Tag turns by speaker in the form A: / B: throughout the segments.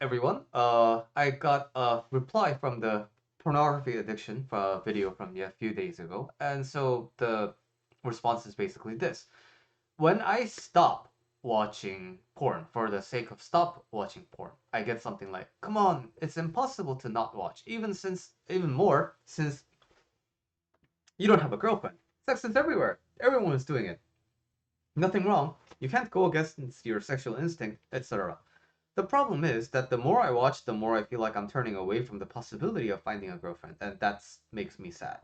A: everyone. I got a reply from the pornography addiction video from a few days ago, and so the response is basically this: when I stop watching porn for the sake of stop watching porn, I get something like, "Come on, it's impossible to not watch, even more since you don't have a girlfriend. Sex is everywhere. Everyone is doing it. Nothing wrong. You can't go against your sexual instinct, etc." The problem is that the more I watch, the more I feel like I'm turning away from the possibility of finding a girlfriend, and that makes me sad.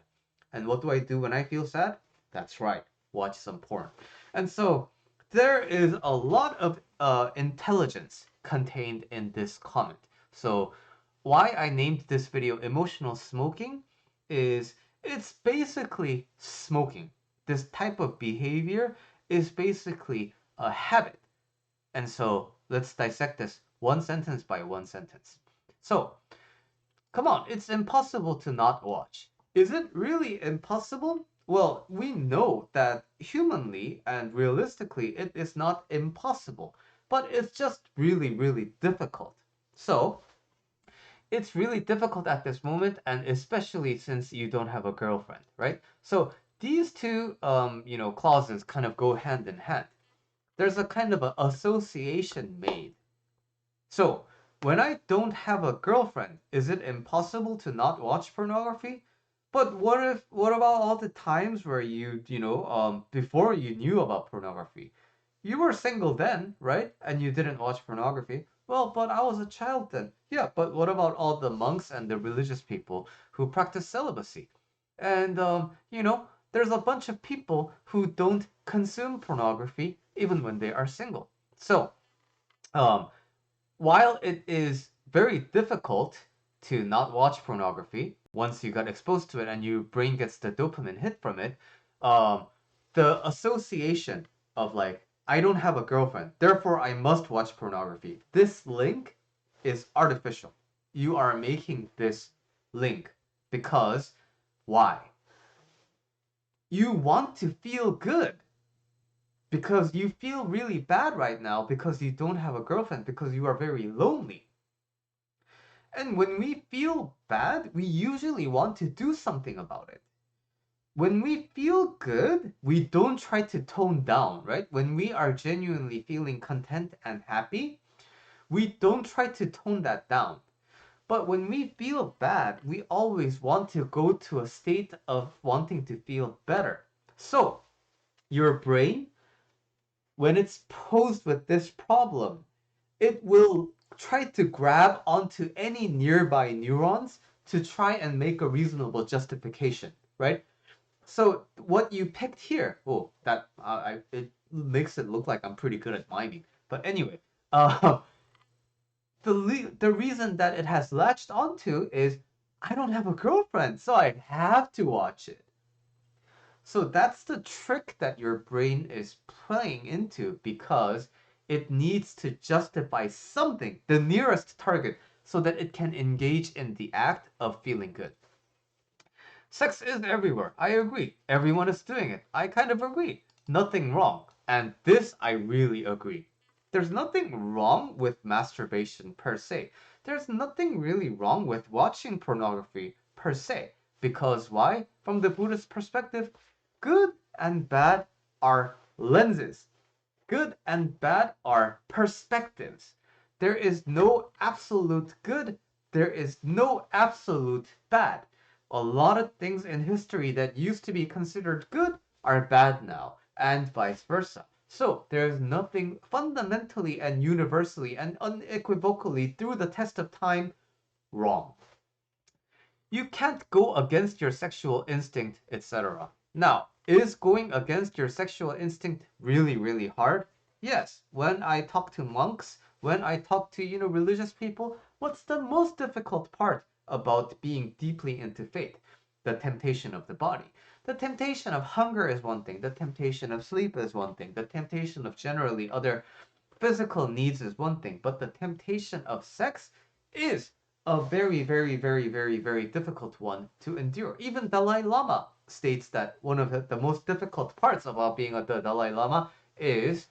A: And what do I do when I feel sad? That's right, watch some porn. And so there is a lot of intelligence contained in this comment. So why I named this video Emotional Smoking is it's basically smoking. This type of behavior is basically a habit. And so let's dissect this one sentence by one sentence. So, come on, it's impossible to not watch. Is it really impossible? Well, we know that humanly and realistically it is not impossible, but it's just really, really difficult. So, it's really difficult at this moment, and especially since you don't have a girlfriend, right? So, these two, clauses kind of go hand in hand. There's a kind of an association made. So, when I don't have a girlfriend, is it impossible to not watch pornography? But what about all the times where before you knew about pornography? You were single then, right? And you didn't watch pornography. Well, but I was a child then. Yeah, but what about all the monks and the religious people who practice celibacy? And there's a bunch of people who don't consume pornography even when they are single. So, um, while it is very difficult to not watch pornography once you got exposed to it and your brain gets the dopamine hit from it, um, the association of like, I don't have a girlfriend, therefore I must watch pornography. This link is artificial. You are making this link because why? You want to feel good because you feel really bad right now because you don't have a girlfriend because you are very lonely. And when we feel bad, we usually want to do something about it. When we feel good, we don't try to tone down, right? When we are genuinely feeling content and happy, we don't try to tone that down. But when we feel bad, we always want to go to a state of wanting to feel better. So, your brain, when it's posed with this problem, it will try to grab onto any nearby neurons to try and make a reasonable justification, right? So what you picked here, oh, that it makes it look like I'm pretty good at miming. But anyway, uh, the reason that it has latched onto is I don't have a girlfriend, so I have to watch it. So that's the trick that your brain is playing into because it needs to justify something, the nearest target, so that it can engage in the act of feeling good. Sex is everywhere. I agree. Everyone is doing it. I kind of agree. Nothing wrong. And this I really agree. There's nothing wrong with masturbation per se. There's nothing really wrong with watching pornography per se. Because why? From the Buddhist perspective, good and bad are lenses. Good and bad are perspectives. There is no absolute good, there is no absolute bad. A lot of things in history that used to be considered good are bad now, and vice versa. So there's nothing fundamentally and universally and unequivocally through the test of time wrong. You can't go against your sexual instinct, etc. Now, is going against your sexual instinct really, really hard? Yes. When I talk to monks, when I talk to, religious people, what's the most difficult part about being deeply into faith? The temptation of the body. The temptation of hunger is one thing, the temptation of sleep is one thing, the temptation of generally other physical needs is one thing, but the temptation of sex is a very, very, very, very, very difficult one to endure. Even Dalai Lama states that one of the most difficult parts about being the Dalai Lama is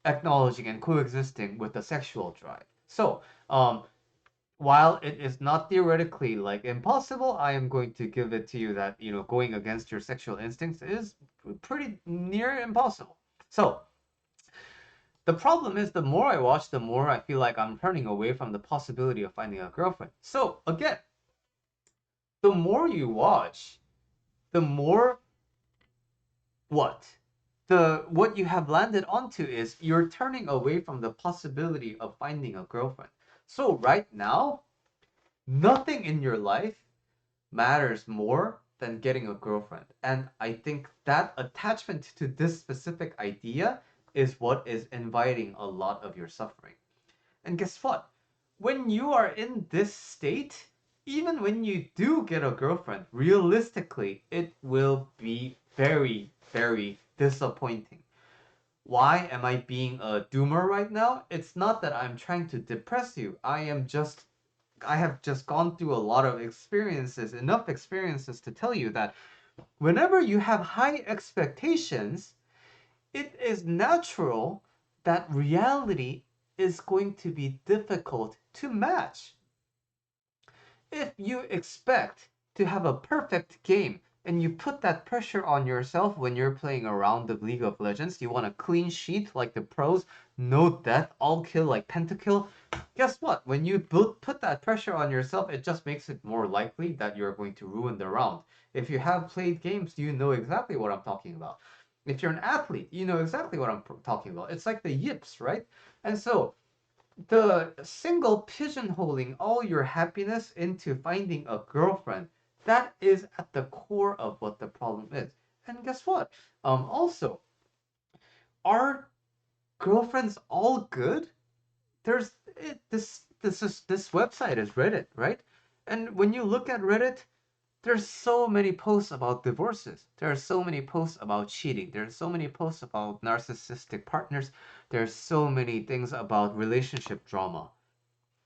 A: acknowledging and coexisting with the sexual drive. So, while it is not theoretically like impossible, I am going to give it to you that, going against your sexual instincts is pretty near impossible. So, the problem is the more I watch, the more I feel like I'm turning away from the possibility of finding a girlfriend. So, again, the more you watch, the more what? What you have landed onto is you're turning away from the possibility of finding a girlfriend. So right now, nothing in your life matters more than getting a girlfriend. And I think that attachment to this specific idea is what is inviting a lot of your suffering. And guess what? When you are in this state, even when you do get a girlfriend, realistically, it will be very, very disappointing. Why am I being a doomer right now? It's not that I'm trying to depress you. I have just gone through a lot of experiences, enough experiences to tell you that whenever you have high expectations, it is natural that reality is going to be difficult to match. If you expect to have a perfect game and you put that pressure on yourself when you're playing a round of League of Legends, you want a clean sheet like the pros, no death, all kill like pentakill. Guess what? When you put that pressure on yourself, it just makes it more likely that you're going to ruin the round. If you have played games, you know exactly what I'm talking about. If you're an athlete, you know exactly what I'm talking about. It's like the yips, right? And so the single pigeonholing all your happiness into finding a girlfriend, that is at the core of what the problem is. And guess what? Also, are girlfriends all good? This website is Reddit, right? And when you look at Reddit, there's so many posts about divorces. There are so many posts about cheating. There are so many posts about narcissistic partners. There's so many things about relationship drama.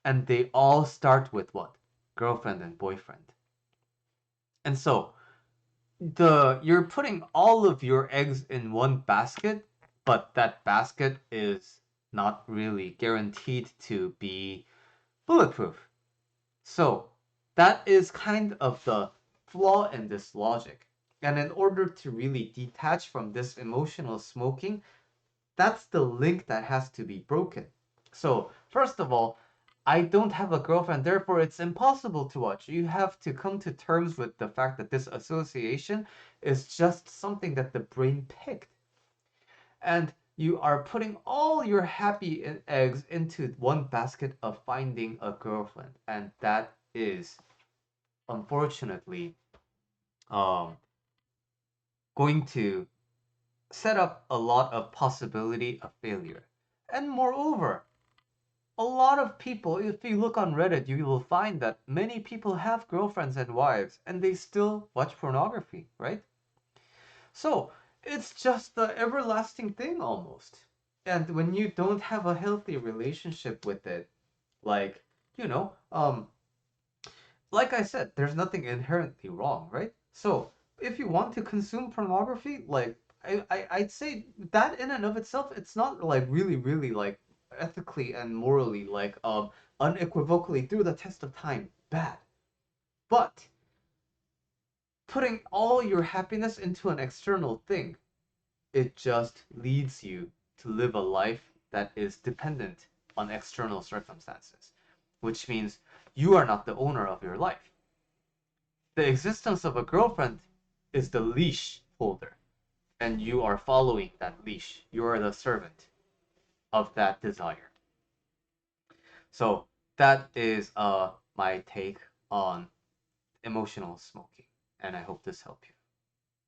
A: And they all start with what? Girlfriend and boyfriend. And so you're putting all of your eggs in one basket, but that basket is not really guaranteed to be bulletproof. So that is kind of the flaw in this logic. And in order to really detach from this emotional smoking, that's the link that has to be broken. So, first of all, I don't have a girlfriend, therefore it's impossible to watch. You have to come to terms with the fact that this association is just something that the brain picked. And you are putting all your happy eggs into one basket of finding a girlfriend. And that is, unfortunately, um, going to set up a lot of possibility of failure. And moreover, a lot of people, if you look on Reddit, you will find that many people have girlfriends and wives and they still watch pornography, right? So it's just the everlasting thing almost. And when you don't have a healthy relationship with it, like, you know, like I said, there's nothing inherently wrong, right? So if you want to consume pornography, like I'd say that in and of itself, it's not like really, really like ethically and morally like unequivocally through the test of time bad. But putting all your happiness into an external thing, it just leads you to live a life that is dependent on external circumstances, which means you are not the owner of your life. The existence of a girlfriend is the leash holder, and you are following that leash. You are the servant of that desire. So that is my take on emotional smoking, and I hope this helped you.